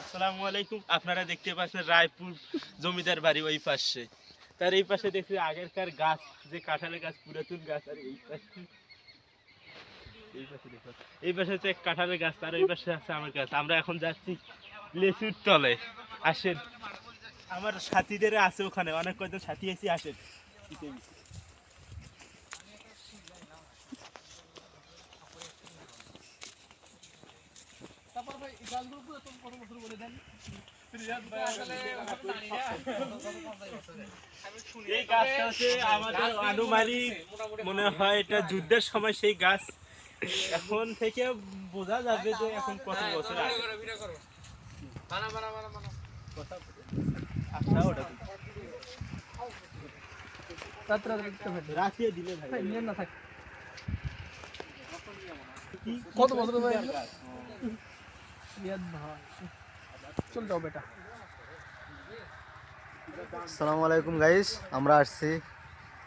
আসসালামু আলাইকুম। আপনারা দেখতে পাচ্ছেন রায়পুর জমিদার বাড়ি ওই পাশে। তার এই পাশে দেখছি আগেরকার গাছ, যে কাঁঠালের গাছ, পুরাতন গাছ। আর এই পাশে হচ্ছে কাঁঠালের গাছ, আর এই পাশে আছে আমার গাছ। আমরা এখন যাচ্ছি লেচুর তলে। আসেন, আমার সাথীদের আছে ওখানে, অনেক কয়জন সাথী এসে আসেন। এই গাছটা হচ্ছে আমাদের আনুমানিক মনে হয় এটা যুদ্ধের সময় সেই গাছ। এখন থেকে বোঝা যাবে যে এখন কত বছর আগে। কত বছর ভাই? চল যাও বেটা। আসসালামু আলাইকুম গাইস, আমরা আসছি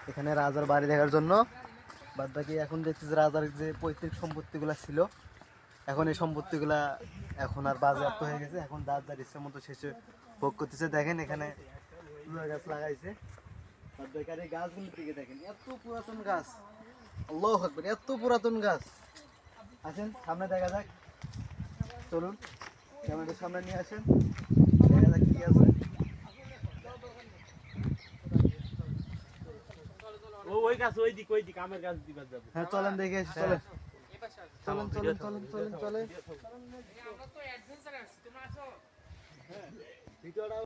এখানে রাজার বাড়ি দেখার জন্য। বাদ বাকি এখন দেখছি যে রাজার যে পৈতৃক সম্পত্তিগুলো ছিল, এখন এই সম্পত্তিগুলা এখন আর বাজেয়াপ্ত হয়ে গেছে। এখন যার ইচ্ছা মতো শেষে ভোগ করতেছে। দেখেন এখানে তুলা গাছ লাগাইছে। বাদ বাকি আর এই গাছগুলোর দিকে দেখেন, এত পুরাতন গাছ, আল্লাহু আকবার, এত পুরাতন গাছ। আসেন সামনে দেখা যাক, চলুন ক্যামেরার সামনে নিয়ে আসেন, দেখা যাক কি আছে। ওই গাছ ওই দিক আমের গাছ দিকে যাবো। হ্যাঁ চলেন দেখে এসে, চলেন চলেন চলেন চলেন চলেন চলেন।